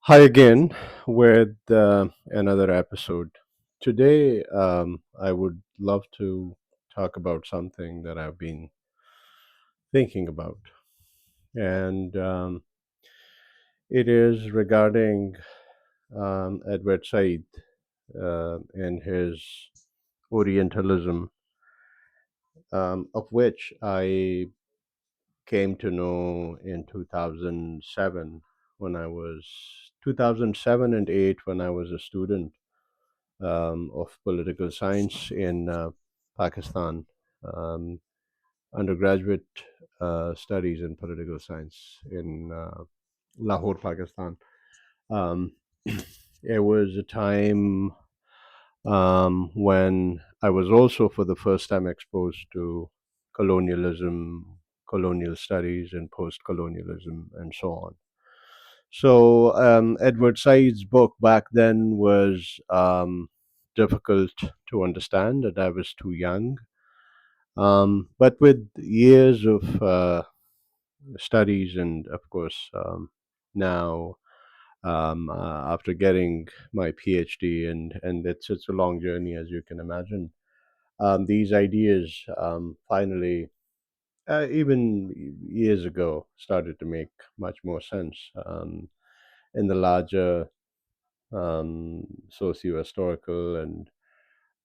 Hi again with another episode. Today, I would love to talk about something that I've been thinking about, and it is regarding Edward Said and his Orientalism, of which I came to know in 2007 when I was 2007 and 8 when I was a student of political science in Pakistan, um, undergraduate studies in political science in Lahore, Pakistan. Um, it was a time when I was also for the first time exposed to colonialism, colonial studies, and post colonialism, and so on. So, Edward Said's book back then was difficult to understand, and I was too young. But with years of studies, and of course, now after getting my PhD, and it's a long journey, as you can imagine. These ideas finally, even years ago, started to make much more sense in the larger socio-historical and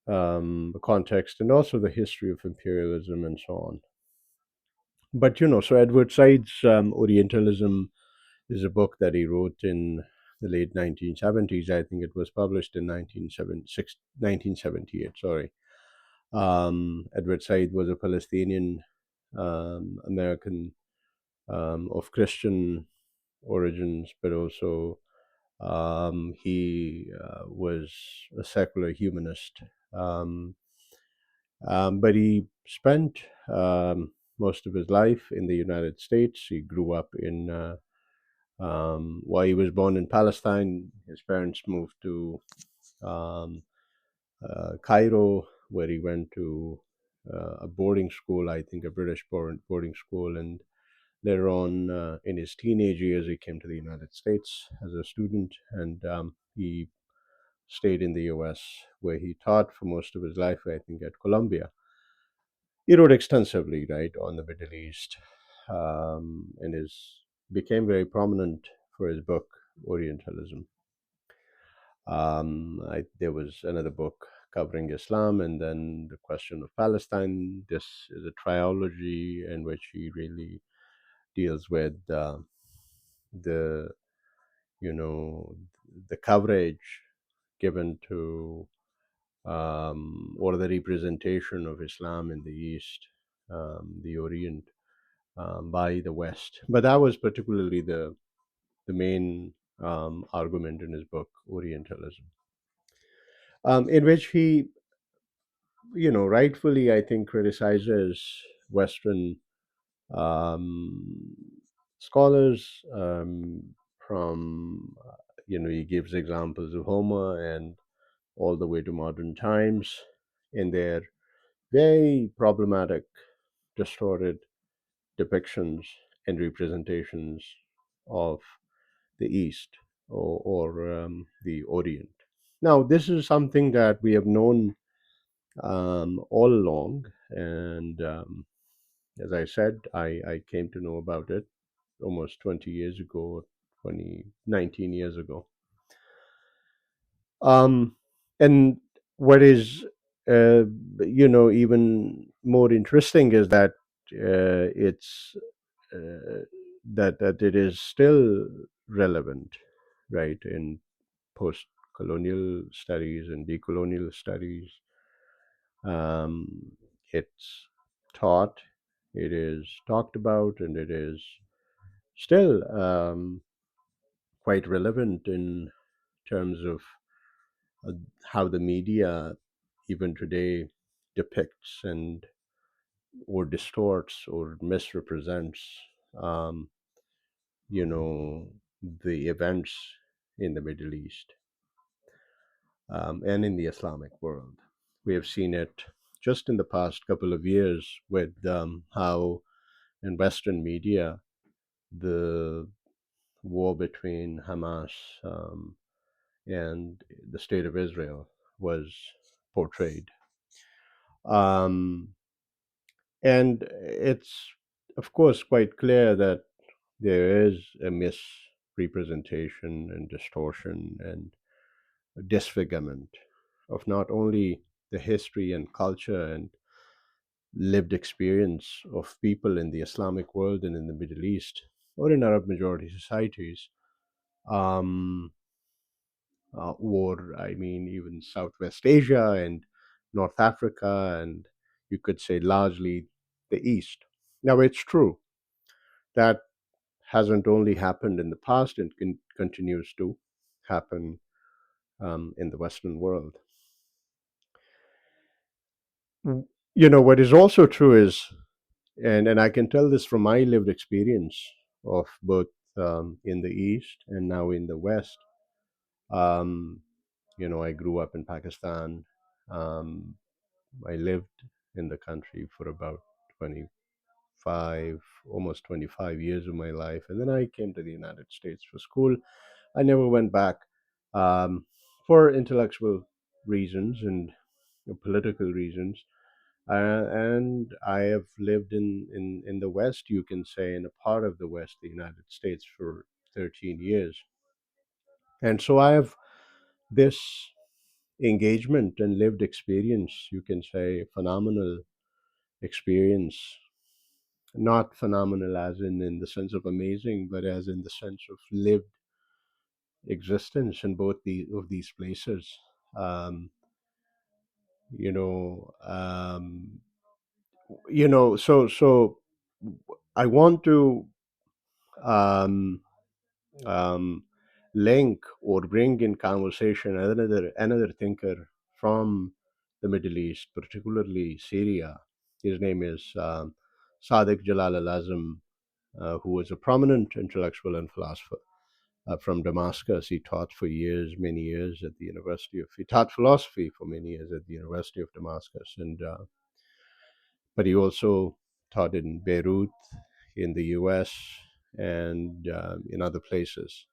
the context, and also the history of imperialism and so on. But so Edward Said's Orientalism is a book that he wrote in the late 1970s. I think it was published in 1978. Sorry. Edward Said was a Palestinian American of Christian origins, but also he was a secular humanist. Um, but he spent most of his life in the United States. He grew up in, while he was born in Palestine, his parents moved to um, Cairo, where he went to a boarding school, I think a British boarding school. And later on, in his teenage years, he came to the United States as a student, and he stayed in the US, where he taught for most of his life, I think, at Columbia. He wrote extensively, right, on the Middle East, and is became very prominent for his book Orientalism. There was another book covering Islam, and then the question of Palestine. This is a trilogy in which he really deals with the you know the coverage given to or the representation of Islam in the East, the Orient, by the West. But that was particularly the main argument in his book, Orientalism, in which he, rightfully, I think, criticizes Western um, scholars from, he gives examples of Homer and all the way to modern times in their very problematic, distorted depictions and representations of the East or the Orient. Now, this is something that we have known all along, and as I said, I came to know about it almost 20 years ago, 19 years ago. Um, and what is, even more interesting is that it's that it is still relevant, right, in post-colonial studies and decolonial studies. It's taught, it is talked about, and it is still quite relevant in terms of uh, how the media, even today, depicts and or distorts or misrepresents, um, you know, the events in the Middle East and in the Islamic world. We have seen it just in the past couple of years with how in Western media the war between Hamas and the state of Israel was portrayed. Um, and it's, of course, quite clear that there is a misrepresentation and distortion and disfigurement of not only the history and culture and lived experience of people in the Islamic world and in the Middle East or in Arab majority societies, um, or I mean, even Southwest Asia and North Africa, and you could say largely the East. Now, it's true that hasn't only happened in the past and continues to happen in the Western world. What is also true is, and I can tell this from my lived experience of both in the East and now in the West. Um, I grew up in Pakistan. Um, I lived in the country for about 25, almost 25 years of my life. And then I came to the United States for school. I never went back um, for intellectual reasons and political reasons. And I have lived in the West, you can say, in a part of the West, the United States, for 13 years. And so I have this engagement and lived experience, you can say, phenomenal experience, not phenomenal as in the sense of amazing, but as in the sense of lived existence in both of these places. Um, you know, um, so I want to um, um, link or bring in conversation another thinker from the Middle East, particularly Syria. His name is Sadiq Jalal al-Azm, who was a prominent intellectual and philosopher from Damascus. He taught for years, many years at the he taught philosophy for many years at the University of Damascus, and but he also taught in Beirut, in the U.S., and in other places.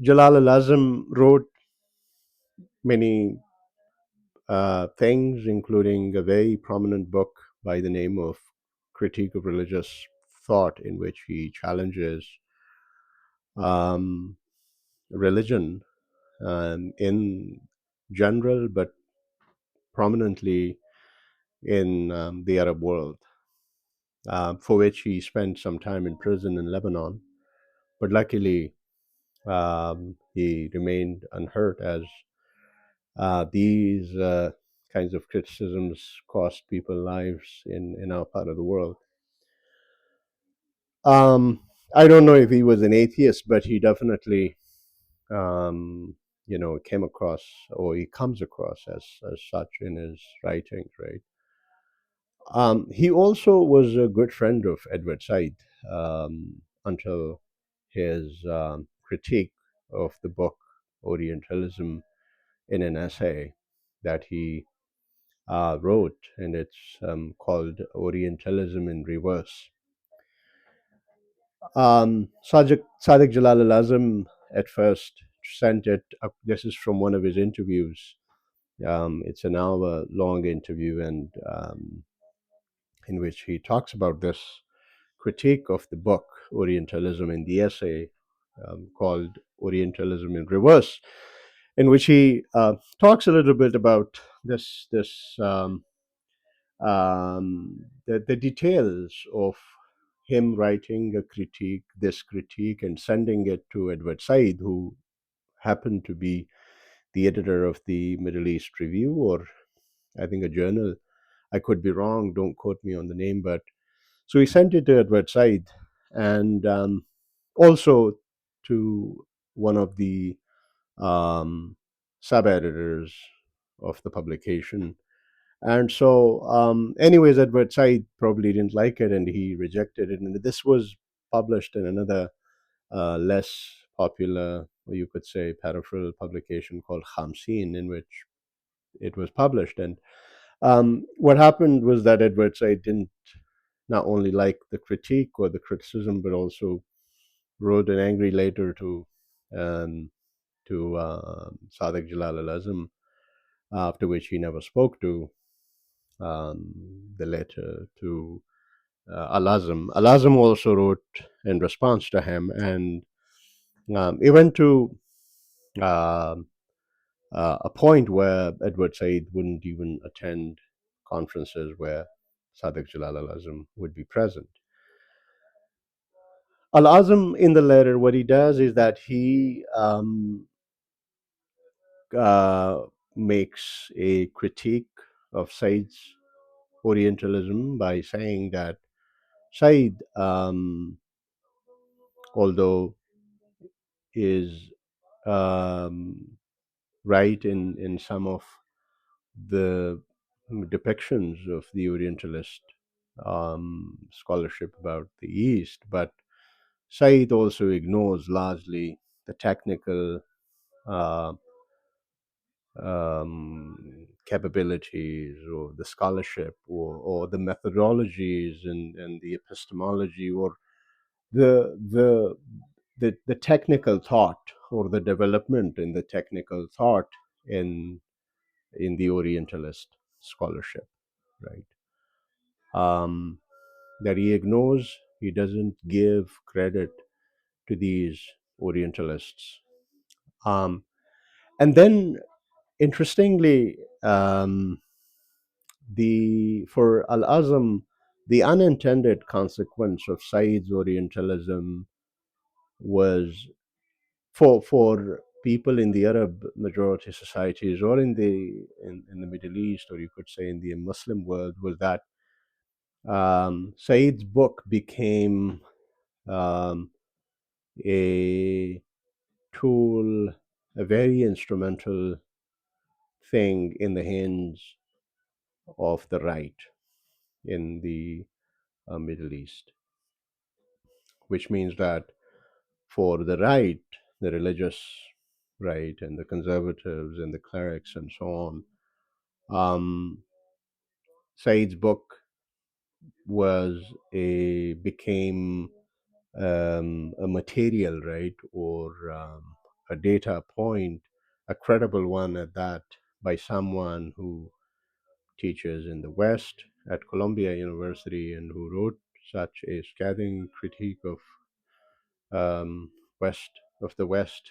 Jalal al-Azm wrote many things, including a very prominent book by the name of Critique of Religious Thought, in which he challenges um, religion in general, but prominently in the Arab world, for which he spent some time in prison in Lebanon. But luckily, he remained unhurt, as these kinds of criticisms cost people lives in our part of the world. Um, I don't know if he was an atheist, but he definitely, um, came across, or he comes across as such in his writings, right? He also was a good friend of Edward Said until his critique of the book Orientalism in an essay that he wrote, and it's called Orientalism in Reverse. Sadiq Jalal al-Azm at first sent it up. This is from one of his interviews. It's an hour long interview, and in which he talks about this critique of the book Orientalism in the essay called Orientalism in Reverse, in which he talks a little bit about the details of him writing this critique, and sending it to Edward Said, who happened to be the editor of the Middle East Review, or I think a journal. I could be wrong, don't quote me on the name, but so he sent it to Edward Said, and also to one of the um, sub editors of the publication. And so, anyways, Edward Said probably didn't like it and he rejected it. And this was published in another less popular, or you could say, peripheral publication called Khamsin, in which it was published. And what happened was that Edward Said didn't not only like the critique or the criticism, but also wrote an angry letter um, Sadiq Jalal al-Azm, after which he never spoke to um, the letter to al-Azm. Al-Azm also wrote in response to him, and he went to um a point where Edward Said wouldn't even attend conferences where Sadiq Jalal al-Azm would be present. Al-Azm, in the letter, what he does is that he uh, makes a critique of Said's Orientalism by saying that Said, although is um, right in some of the depictions of the Orientalist scholarship about the East, but Said also ignores largely the technical uh, capabilities or the scholarship or the methodologies and the epistemology or the the technical thought or the development in the technical thought in the Orientalist scholarship, right? Um, that he ignores, he doesn't give credit to these Orientalists. Um, and then, interestingly, the for Al Azm, the unintended consequence of Said's Orientalism was for people in the Arab majority societies or in the Middle East, or you could say in the Muslim world, was that Said's book became um, a tool, a very instrumental thing in the hands of the right in the Middle East, which means that for the right, the religious right, and the conservatives and the clerics and so on, Said's book was a became a material, right, or a data point, a credible one at that, by someone who teaches in the West at Columbia University and who wrote such a scathing critique of um, West of the West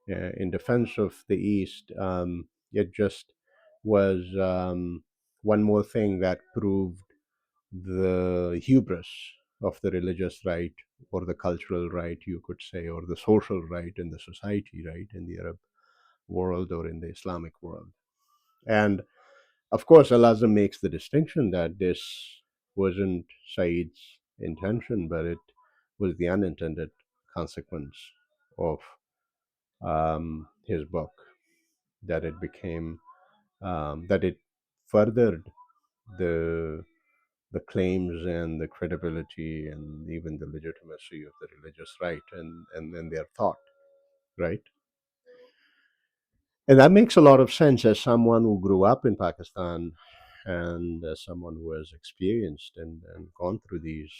in defense of the East. It just was one more thing that proved the hubris of the religious right or the cultural right, you could say, or the social right in the society, right, in the Arab world or in the Islamic world. And of course, Al Azhar makes the distinction that this wasn't Said's intention, but it was the unintended consequence of his book, that it became, that it furthered the the claims and the credibility and even the legitimacy of the religious right and their thought, right? And that makes a lot of sense as someone who grew up in Pakistan and as someone who has experienced and gone through these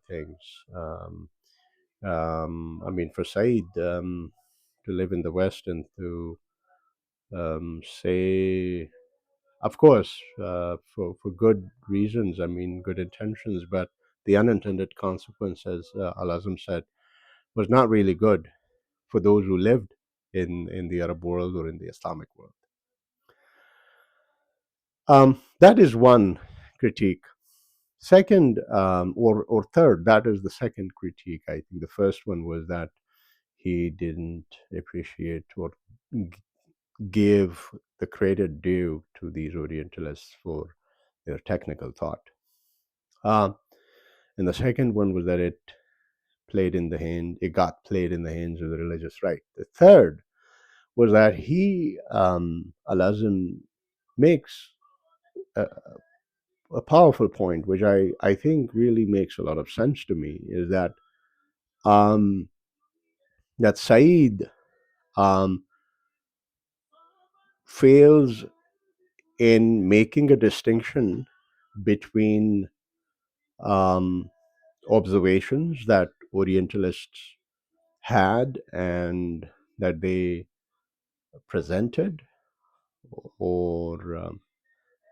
things. I mean, for Said to live in the West and to say, of course, for good reasons, I mean, good intentions, but the unintended consequence, as Al Azm said, was not really good for those who lived in the Arab world or in the Islamic world. That is one critique. Second, or third, that is the second critique. I think the first one was that he didn't appreciate or give the credit due to these Orientalists for their technical thought. Um, and the second one was that it got played in the hands of the religious right. The third was that Al-Azm makes a, a powerful point, which I think really makes a lot of sense to me, is um, that Said um, fails in making a distinction between um, observations that Orientalists had and that they presented or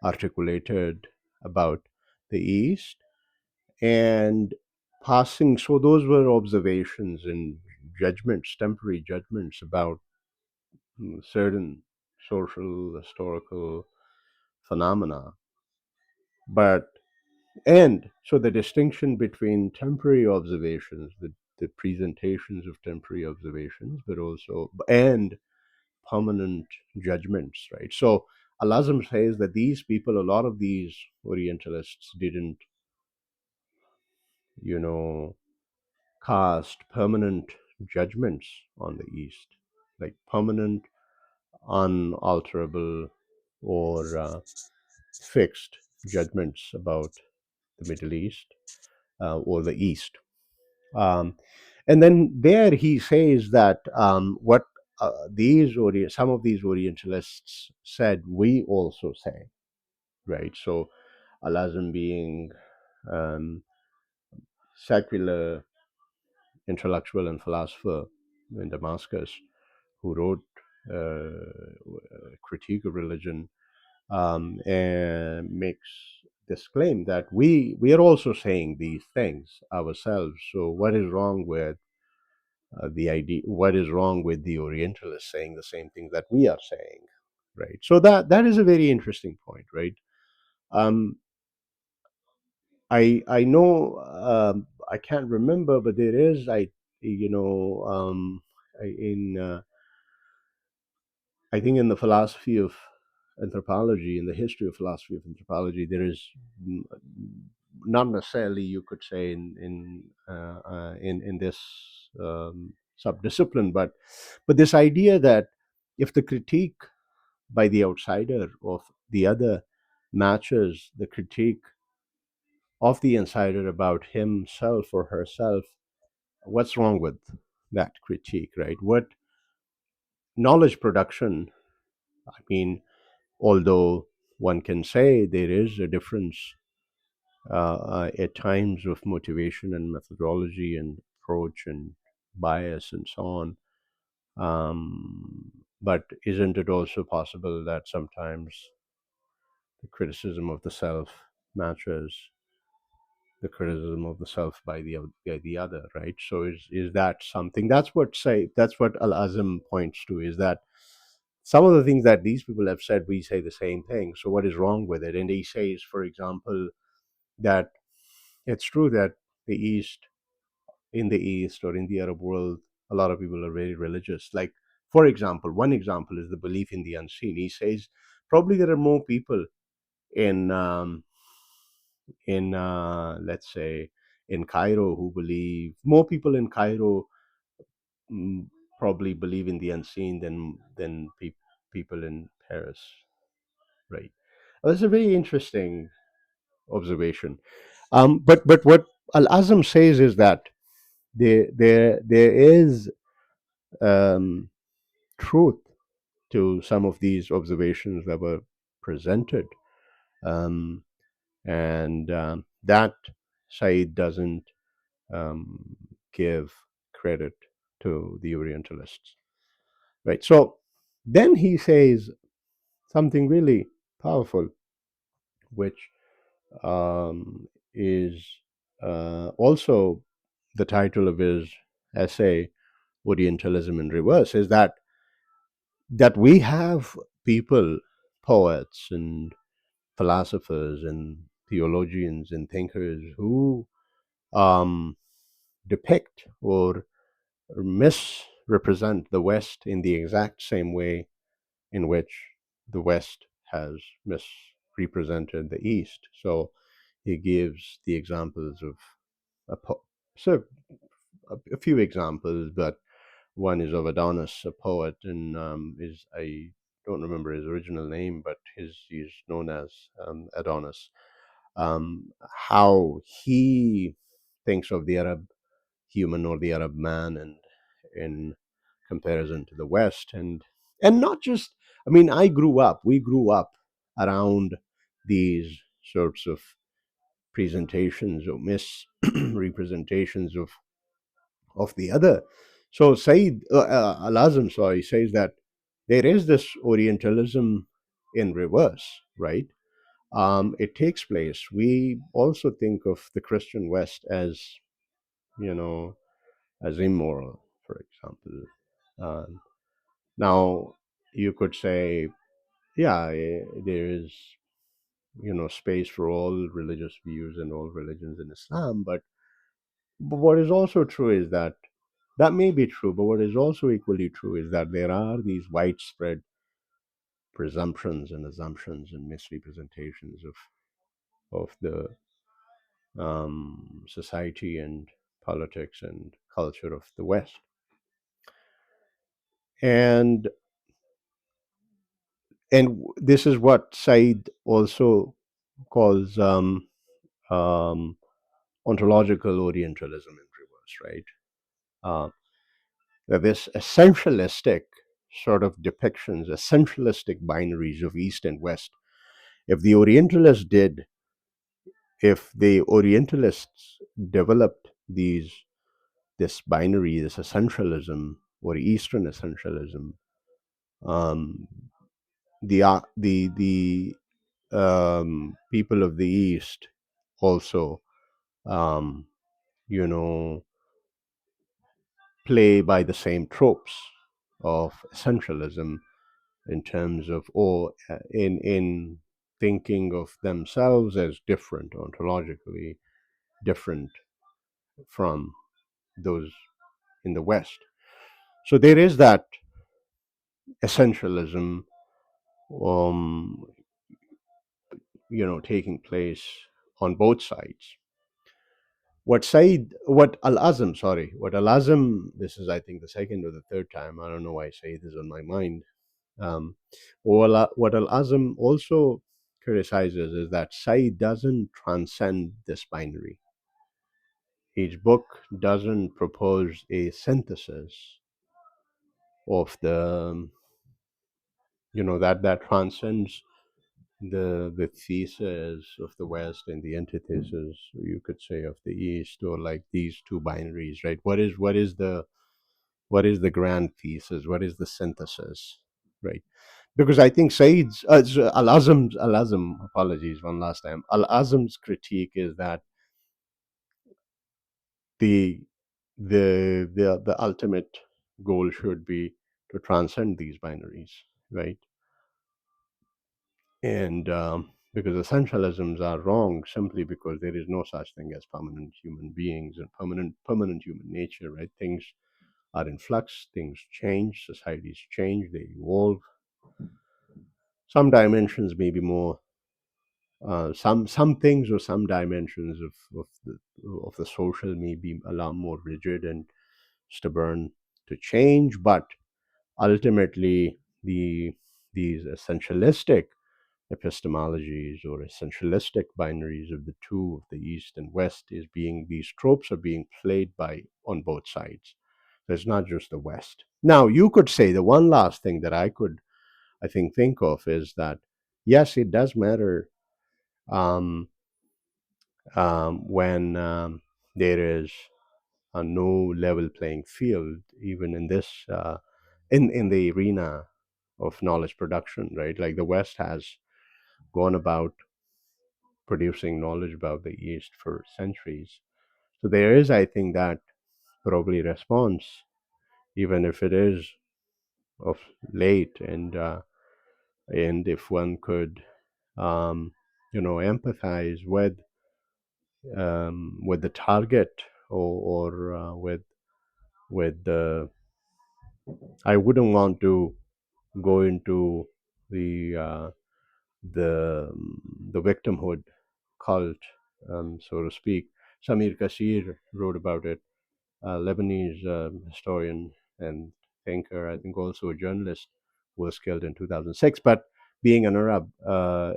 articulated about the East, and passing. So those were observations and judgments, temporary judgments about certain social, historical phenomena. But and so the distinction between temporary observations, the presentations of temporary observations, but also and permanent judgments, right? So Al-Azm says that these people, a lot of these Orientalists, didn't, you know, cast permanent judgments on the East, like permanent, unalterable, or fixed judgments about the Middle East or the East. Um, and then there he says that what some of these Orientalists said, we also say, right? So Al-Azm being um, secular intellectual and philosopher in Damascus, who wrote a critique of religion, and makes this claim that we are also saying these things ourselves. So what is wrong with the idea? What is wrong with the Orientalists saying the same thing that we are saying, right? So that is a very interesting point, right? Um, I know I can't remember, but there is you know in I think in the philosophy of anthropology, in the history of philosophy of anthropology, there is not necessarily, you could say, in this subdiscipline, but this idea that if the critique by the outsider of the other matches the critique of the insider about himself or herself, what's wrong with that critique, right? What knowledge production, I mean, although one can say there is a difference at times of motivation and methodology and approach and bias and so on. But isn't it also possible that sometimes the criticism of the self matches the criticism of the self by the other, right? So is that something? That's what Al-Azm points to, is that some of the things that these people have said, we say the same thing. So what is wrong with it? And he says, for example, that it's true that the East, in the East or in the Arab world, a lot of people are very religious. Like, for example, one example is the belief in the unseen. He says probably there are more people in let's say in Cairo who believe, more people in Cairo mm, probably believe in the unseen than people in Paris, right? Well, that's a very interesting observation. But what Al Azm says is that there is um, truth to some of these observations that were presented, um, and that Said doesn't um, give credit to the Orientalists, right? So then he says something really powerful, which is also the title of his essay, Orientalism in Reverse, is that we have people, poets and philosophers and theologians and thinkers who um, depict or misrepresent the West in the exact same way in which the West has misrepresented the East. So he gives the examples of so a few examples, but one is of Adonis, a poet, and is I don't remember his original name, but he's known as Adonis. How he thinks of the Arab human or the Arab man, and in comparison to the West, and not just. I mean, we grew up around these sorts of presentations or misrepresentations of of the other. So Said al-Azm, sorry, says that there is this Orientalism in reverse, right? It takes place. We also think of the Christian West as, you know, as immoral, for example. Um, Now, you could say, yeah, there is, space for all religious views and all religions in Islam, but what is also true is that that may be true, but what is also equally true is that there are these widespread presumptions and assumptions and misrepresentations of the society and politics and culture of the West, and this is what Said also calls um, ontological Orientalism in reverse, right? That this essentialistic sort of depictions, essentialistic binaries of East and West. If the Orientalists did, if the Orientalists developed this binary, this essentialism or Eastern essentialism, um, the people of the East also, um, you know, play by the same tropes of essentialism in terms of, or in thinking of themselves as different, ontologically different from those in the West. So there is that essentialism, um, taking place on both sides. What Al-Azm, sorry, what Al-Azm, this is I think the second or the third time, I don't know why Said is on my mind. What Al-Azm also criticizes is that Said doesn't transcend this binary. His book doesn't propose a synthesis of the, that transcends the thesis of the West and the antithesis, you could say, of the East, or like these two binaries, right? What is the grand thesis? What is the synthesis, right? Because I think Said's Al-Azm's apologies one last time. Al-Azm's critique is that the the ultimate goal should be to transcend these binaries, right? And because essentialisms are wrong simply because there is no such thing as permanent human beings and permanent human nature, right? Things are in flux, things change, societies change, they evolve. Some dimensions may be more, some things or some dimensions of the social may be a lot more rigid and stubborn to change, but ultimately these essentialistic epistemologies or essentialistic binaries of the two, of the East and West, is being, these tropes are being played by on both sides. So it's not just the West. Now you could say the one last thing that I think of is that yes, it does matter, um, when there is a no level playing field, even in this, in the arena of knowledge production, right? Like the West has gone about producing knowledge about the East for centuries. So there is, I think, that probably response, even if it is of late, and if one could, um, empathize with the target, or with the, I wouldn't want to go into the the victimhood cult, so to speak. Samir Kassir wrote about it, a Lebanese historian and thinker, I think also a journalist, was killed in 2006. But being an Arab, a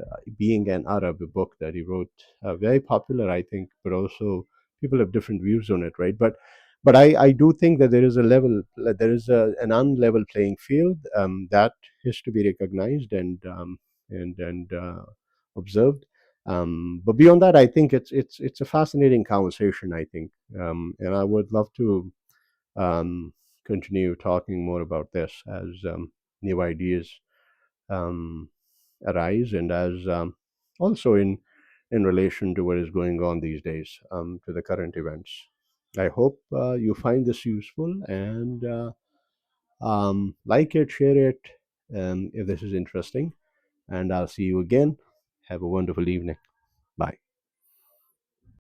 book that he wrote, very popular, I think, but also people have different views on it, right? But I do think that there is an unlevel playing field, that is to be recognized and observed. But beyond that, I think it's a fascinating conversation. I think, and I would love to um, continue talking more about this as new ideas um, arise, and as also in relation to what is going on these days, to the current events. I hope you find this useful, and like it, share it if this is interesting, and I'll see you again. Have a wonderful evening.